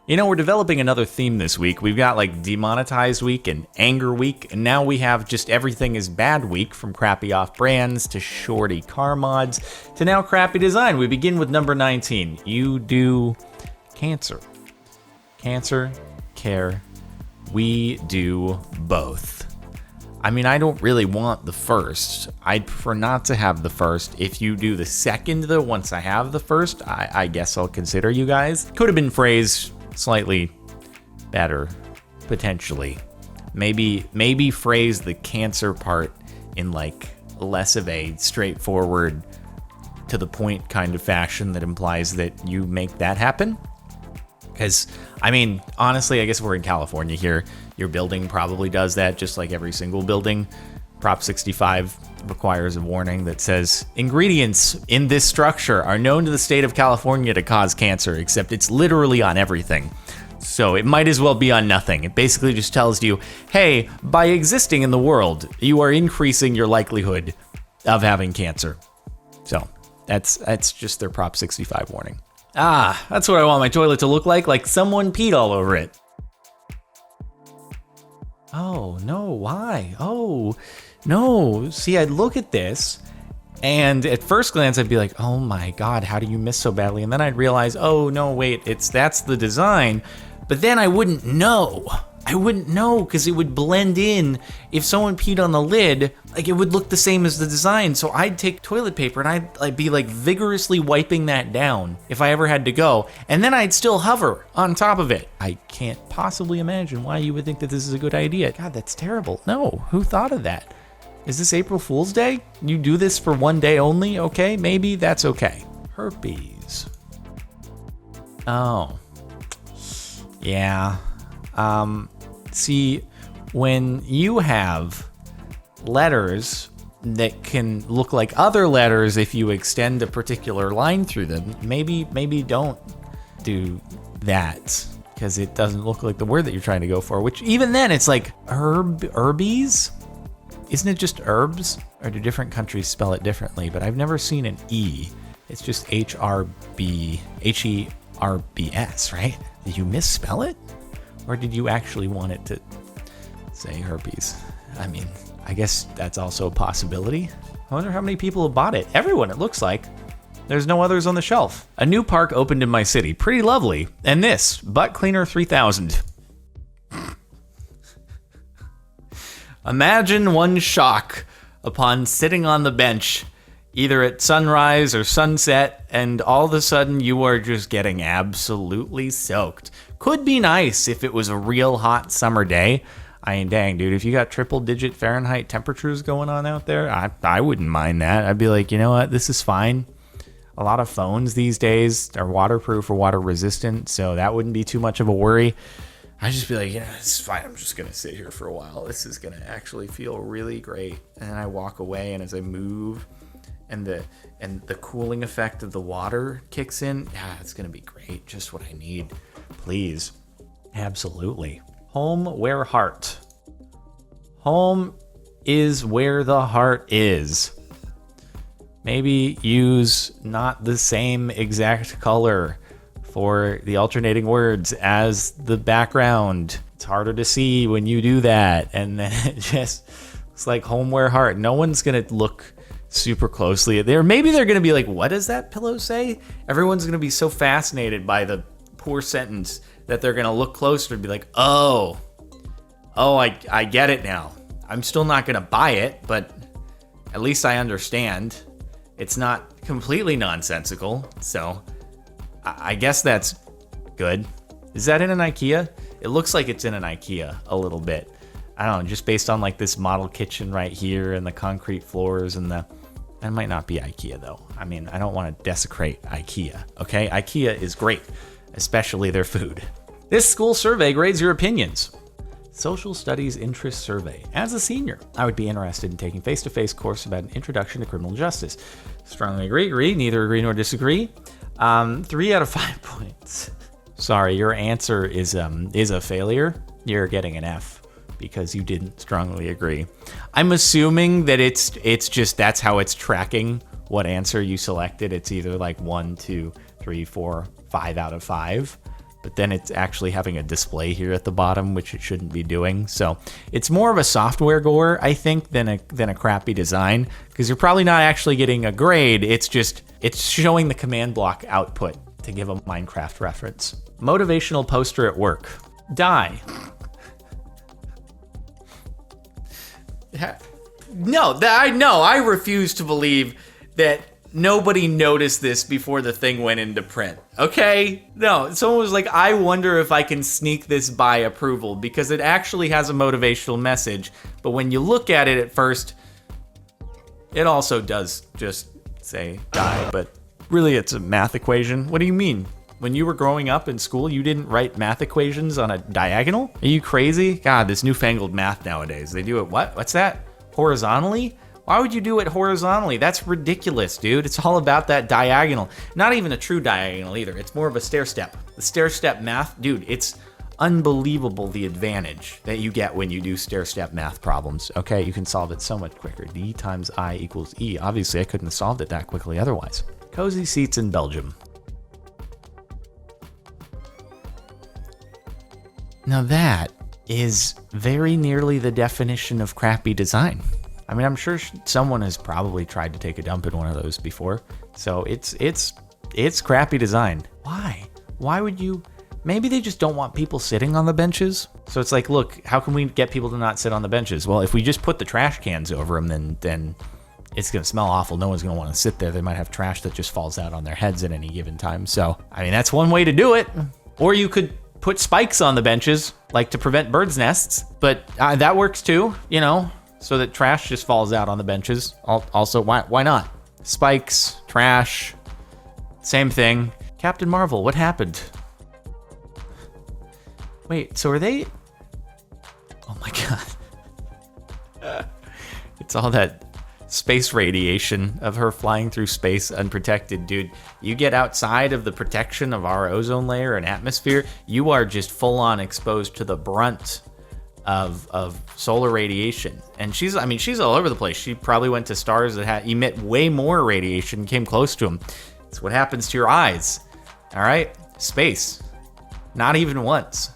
You know, we're developing another theme this week. We've got like demonetized week and anger week, and now we have just everything is bad week, from crappy off brands to shorty car mods to now crappy design. We begin with number 19. You do cancer. Cancer, care. We do both. I mean, I don't really want the first. I'd prefer not to have the first. If you do the second, though, once I have the first, I guess I'll consider you guys. Could have been phrased slightly better, potentially. Maybe phrase the cancer part in like less of a straightforward, to the point kind of fashion that implies that you make that happen. Because, I mean, honestly, I guess we're in California here. Your building probably does that, just like every single building. Prop 65 requires a warning that says, ingredients in this structure are known to the state of California to cause cancer, except it's literally on everything. So it might as well be on nothing. It basically just tells you, hey, by existing in the world, you are increasing your likelihood of having cancer. So that's just their Prop 65 warning. That's what I want my toilet to look like someone peed all over it. Oh, no, why? Oh, no. See, I'd look at this, and at first glance, I'd be like, oh my God, how do you miss so badly? And then I'd realize, oh, no, wait, that's the design. But then I wouldn't know. I wouldn't know, because it would blend in. If someone peed on the lid, like, it would look the same as the design. So I'd take toilet paper and I'd be like vigorously wiping that down if I ever had to go. And then I'd still hover on top of it. I can't possibly imagine why you would think that this is a good idea. God, that's terrible. No, who thought of that? Is this April Fool's Day? You do this for one day only? Okay, maybe that's okay. Herpes. Oh. Yeah. See, when you have letters that can look like other letters if you extend a particular line through them, maybe don't do that, because it doesn't look like the word that you're trying to go for, which even then it's like herbies? Isn't it just herbs? Or do different countries spell it differently? But I've never seen an E. It's just H-E-R-B-S, right? Did you misspell it? Or did you actually want it to say herpes? I mean, I guess that's also a possibility. I wonder how many people have bought it. Everyone, it looks like. There's no others on the shelf. A new park opened in my city. Pretty lovely. And this, Butt Cleaner 3000. Imagine one shock upon sitting on the bench, either at sunrise or sunset, and all of a sudden you are just getting absolutely soaked. Could be nice if it was a real hot summer day. I mean, dang, dude, if you got triple-digit Fahrenheit temperatures going on out there, I wouldn't mind that. I'd be like, you know what, this is fine. A lot of phones these days are waterproof or water-resistant, so that wouldn't be too much of a worry. I'd just be like, yeah, it's fine. I'm just going to sit here for a while. This is going to actually feel really great. And then I walk away, and as I move, and the cooling effect of the water kicks in, yeah, it's going to be great. Just what I need. Please. Absolutely. Home where heart. Home is where the heart is. Maybe use not the same exact color for the alternating words as the background. It's harder to see when you do that. And then it just looks like home where heart. No one's going to look super closely at there. Maybe they're going to be like, what does that pillow say? Everyone's going to be so fascinated by the poor sentence that they're going to look closer and be like, oh, I get it now. I'm still not going to buy it, but at least I understand. It's not completely nonsensical, so I guess that's good. Is that in an IKEA? It looks like it's in an IKEA a little bit. I don't know, just based on like this model kitchen right here and the concrete floors and that might not be IKEA though. I mean, I don't want to desecrate IKEA, okay? IKEA is great, especially their food. This school survey grades your opinions. Social Studies Interest Survey. As a senior, I would be interested in taking face-to-face course about an introduction to criminal justice. Strongly agree, neither agree nor disagree. 3 out of 5 points. Sorry, your answer is a failure. You're getting an F because you didn't strongly agree. I'm assuming that it's just that's how it's tracking what answer you selected. It's either like 1, 2, 3, 4, 5 out of 5. but then it's actually having a display here at the bottom, which it shouldn't be doing. So it's more of a software gore, I think, than a crappy design, because you're probably not actually getting a grade. It's showing the command block output to give a Minecraft reference. Motivational poster at work. Die. No, I refuse to believe that nobody noticed this before the thing went into print. Okay? No, someone was like, I wonder if I can sneak this by approval, because it actually has a motivational message. But when you look at it at first, it also does just say die. But really, it's a math equation. What do you mean? When you were growing up in school, you didn't write math equations on a diagonal? Are you crazy? God, this newfangled math nowadays. They do it, What's that? Horizontally? Why would you do it horizontally? That's ridiculous, dude. It's all about that diagonal. Not even a true diagonal either. It's more of a stair step. The stair step math, dude, it's unbelievable the advantage that you get when you do stair step math problems. Okay, you can solve it so much quicker. D times I equals E. Obviously, I couldn't have solved it that quickly otherwise. Cozy seats in Belgium. Now that is very nearly the definition of crappy design. I mean, I'm sure someone has probably tried to take a dump in one of those before. So it's crappy design. Why? Why would you? Maybe they just don't want people sitting on the benches. So it's like, look, how can we get people to not sit on the benches? Well, if we just put the trash cans over them, then it's going to smell awful. No one's going to want to sit there. They might have trash that just falls out on their heads at any given time. So, I mean, that's one way to do it. Or you could put spikes on the benches, like to prevent birds' nests. But that works too, you know, so that trash just falls out on the benches. Also, why not? Spikes, trash, same thing. Captain Marvel, what happened? Wait, so are they? Oh my God. It's all that space radiation of her flying through space unprotected. Dude, you get outside of the protection of our ozone layer and atmosphere, you are just full on exposed to the brunt of solar radiation. And she's all over the place. She probably went to stars that emit way more radiation, came close to them. It's what happens to your eyes. All right? Space. Not even once.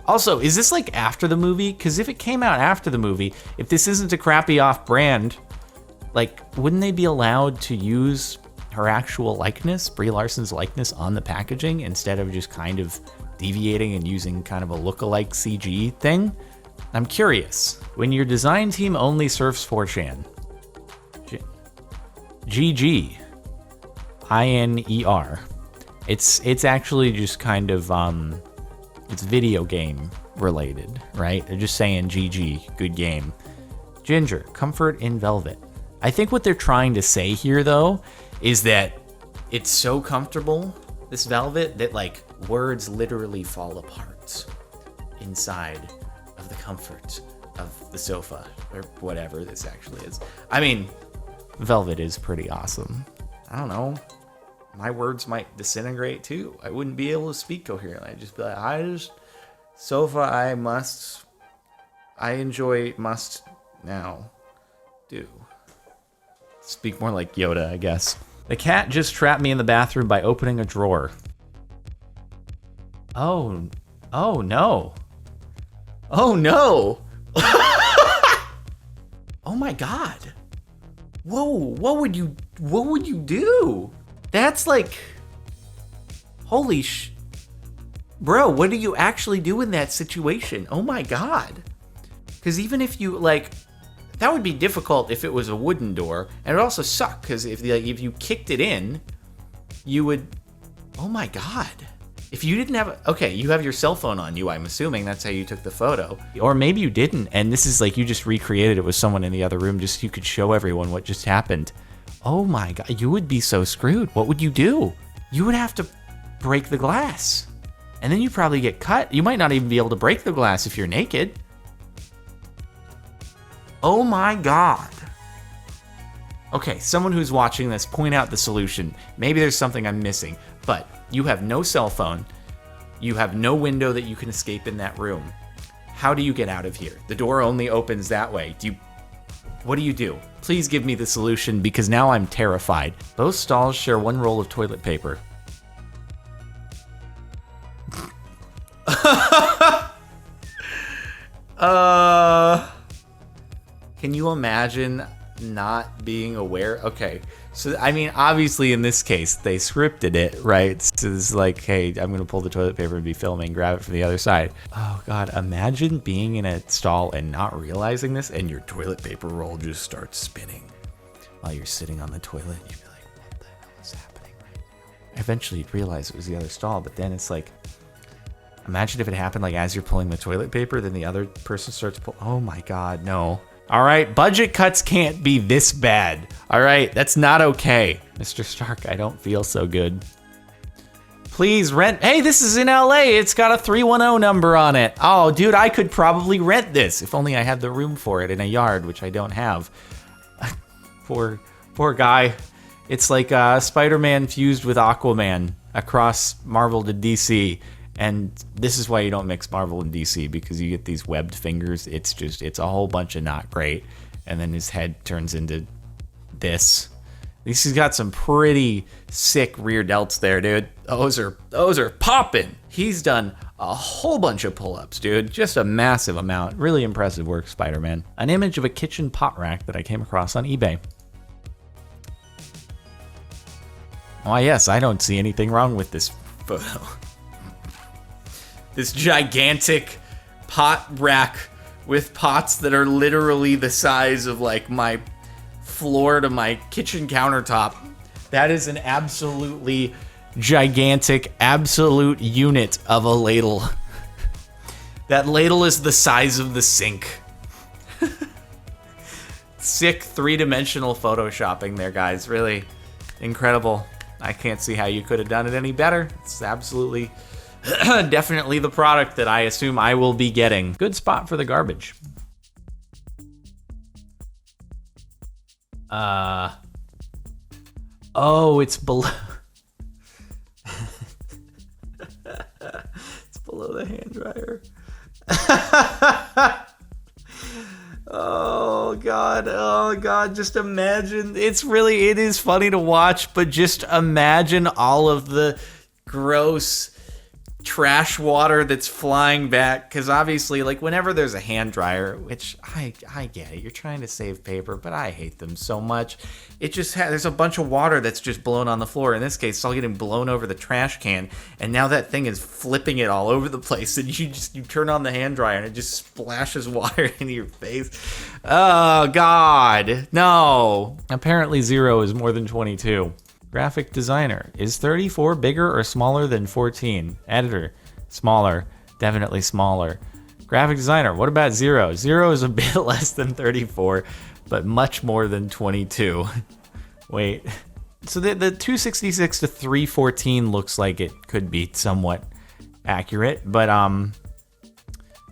Also, is this like after the movie? Because if it came out after the movie, if this isn't a crappy off-brand, like, wouldn't they be allowed to use her actual likeness, Brie Larson's likeness, on the packaging instead of just kind of deviating and using kind of a look-alike CG thing? I'm curious. When your design team only surfs 4chan, GG, INER, it's actually just kind of, it's video game related, right? They're just saying GG, good game. Ginger, comfort in velvet. I think what they're trying to say here, though, is that it's so comfortable, this velvet, that like words literally fall apart inside of the comfort of the sofa, or whatever this actually is. I mean, velvet is pretty awesome. I don't know. My words might disintegrate too. I wouldn't be able to speak coherently. I'd just be like, sofa, must now do. Speak more like Yoda, I guess. The cat just trapped me in the bathroom by opening a drawer. Oh no. Oh no. Oh my God. Whoa, what would you do? That's like, holy bro, what do you actually do in that situation? Oh my God. Because even if you like, that would be difficult if it was a wooden door, and it would also suck because if you kicked it in, you would. Oh my God! If you didn't have, you have your cell phone on you. I'm assuming that's how you took the photo, or maybe you didn't, and this is like you just recreated it with someone in the other room, just so you could show everyone what just happened. Oh my God! You would be so screwed. What would you do? You would have to break the glass, and then you probably get cut. You might not even be able to break the glass if you're naked. Oh my God. Okay, someone who's watching this, point out the solution. Maybe there's something I'm missing, but you have no cell phone. You have no window that you can escape in that room. How do you get out of here? The door only opens that way. What do you do? Please give me the solution, because now I'm terrified. Both stalls share one roll of toilet paper. Can you imagine not being aware? Okay, so I mean, obviously in this case they scripted it, right? So it's like, hey, I'm gonna pull the toilet paper and be filming, grab it from the other side. Oh God, imagine being in a stall and not realizing this, and your toilet paper roll just starts spinning while you're sitting on the toilet. You'd be like, what the hell is happening right now? Eventually you'd realize it was the other stall, but then it's like, imagine if it happened like as you're pulling the toilet paper, then the other person starts pull. Oh my God, no. All right, budget cuts can't be this bad. All right, that's not okay. Mr. Stark, I don't feel so good. Please rent. Hey, this is in LA. It's got a 310 number on it. Oh, dude, I could probably rent this if only I had the room for it in a yard, which I don't have. Poor guy. It's like Spider-Man fused with Aquaman across Marvel to DC. And this is why you don't mix Marvel and DC, because you get these webbed fingers. It's a whole bunch of not great. And then his head turns into this. At least he's got some pretty sick rear delts there, dude. Those are popping. He's done a whole bunch of pull-ups, dude. Just a massive amount. Really impressive work, Spider-Man. An image of a kitchen pot rack that I came across on eBay. Why, yes, I don't see anything wrong with this photo. This gigantic pot rack with pots that are literally the size of like my floor to my kitchen countertop. That is an absolutely gigantic, absolute unit of a ladle. That ladle is the size of the sink. Sick three-dimensional photoshopping there, guys. Really incredible. I can't see how you could have done it any better. It's absolutely... definitely the product that I assume I will be getting. Good spot for the garbage. Oh, it's below. It's below the hand dryer. Oh God, just imagine. It is funny to watch, but just imagine all of the gross trash water that's flying back, because obviously, like, whenever there's a hand dryer, which I get it, you're trying to save paper, but I hate them so much. It just there's a bunch of water that's just blown on the floor. In this case, it's all getting blown over the trash can, and now that thing is flipping it all over the place, and you turn on the hand dryer and it just splashes water into your face. Oh God, no. Apparently 0 is more than 22. Graphic designer. Is 34 bigger or smaller than 14? Editor. Smaller. Definitely smaller. Graphic designer. What about 0? 0 is a bit less than 34, but much more than 22. Wait. So the 266 to 314 looks like it could be somewhat accurate, but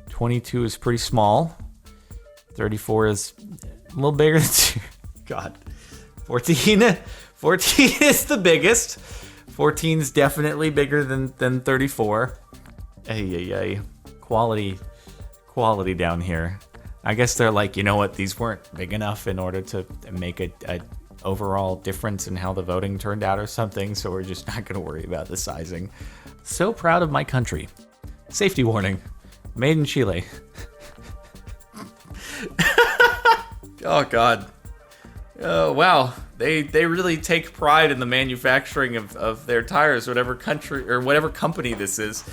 22 is pretty small. 34 is a little bigger than 2. God. 14 is the biggest. 14 is definitely bigger than 34. Ay. Quality down here. I guess they're like, you know what? These weren't big enough in order to make a overall difference in how the voting turned out or something. So we're just not going to worry about the sizing. So proud of my country. Safety warning. Made in Chile. Oh God. Oh wow, they really take pride in the manufacturing of their tires, whatever country or whatever company this is.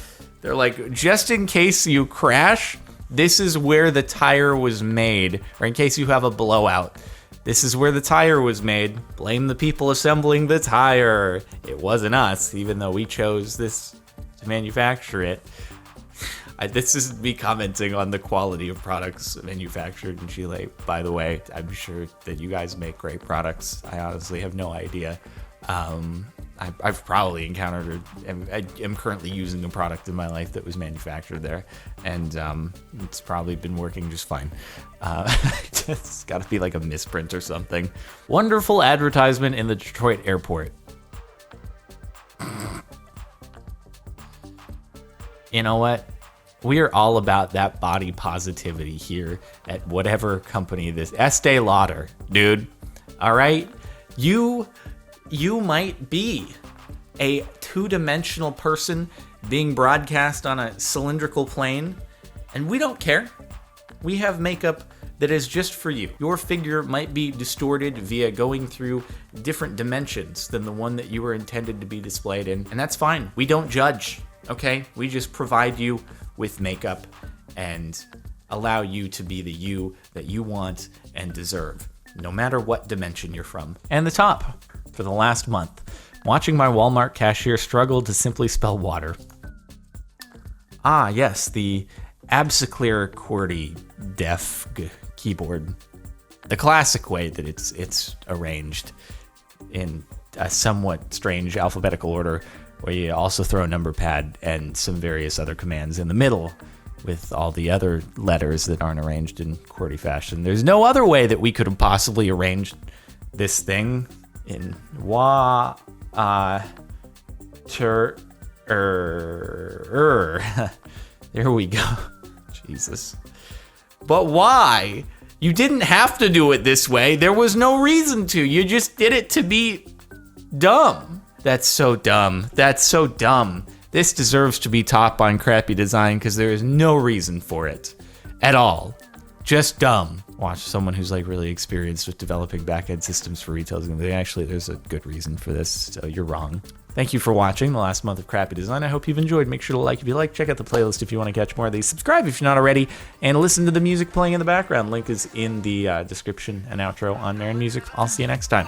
They're like, just in case you crash, this is where the tire was made, or in case you have a blowout, this is where the tire was made. Blame the people assembling the tire. It wasn't us, even though we chose this to manufacture it. This is me commenting on the quality of products manufactured in Chile, by the way. I'm sure that you guys make great products. I honestly have no idea. I've probably encountered, I am currently using a product in my life that was manufactured there, and it's probably been working just fine. It's got to be like a misprint or something. Wonderful advertisement in the Detroit airport. You know what? We are all about that body positivity here at whatever company this Estee Lauder, dude. All right, you might be a two-dimensional person being broadcast on a cylindrical plane, and we don't care. We have makeup that is just for you. Your figure might be distorted via going through different dimensions than the one that you were intended to be displayed in, and that's fine. We don't judge, okay? We just provide you with makeup and allow you to be the you that you want and deserve, no matter what dimension you're from. And the top, for the last month, watching my Walmart cashier struggle to simply spell water. Ah, yes, the Absiclear QWERTY Def keyboard. The classic way that it's arranged in a somewhat strange alphabetical order, where you also throw a number pad and some various other commands in the middle with all the other letters that aren't arranged in QWERTY fashion. There's no other way that we could have possibly arranged this thing in There we go. Jesus. But why? You didn't have to do it this way. There was no reason to. You just did it to be dumb. That's so dumb. That's so dumb. This deserves to be top on crappy design because there is no reason for it at all. Just dumb. Watch someone who's like really experienced with developing back-end systems for retail is going to be, actually, there's a good reason for this, so you're wrong. Thank you for watching the last month of Crappy Design. I hope you've enjoyed. Make sure to like if you like. Check out the playlist if you want to catch more of these. Subscribe if you're not already. And listen to the music playing in the background. Link is in the description and outro on Marin Music. I'll see you next time.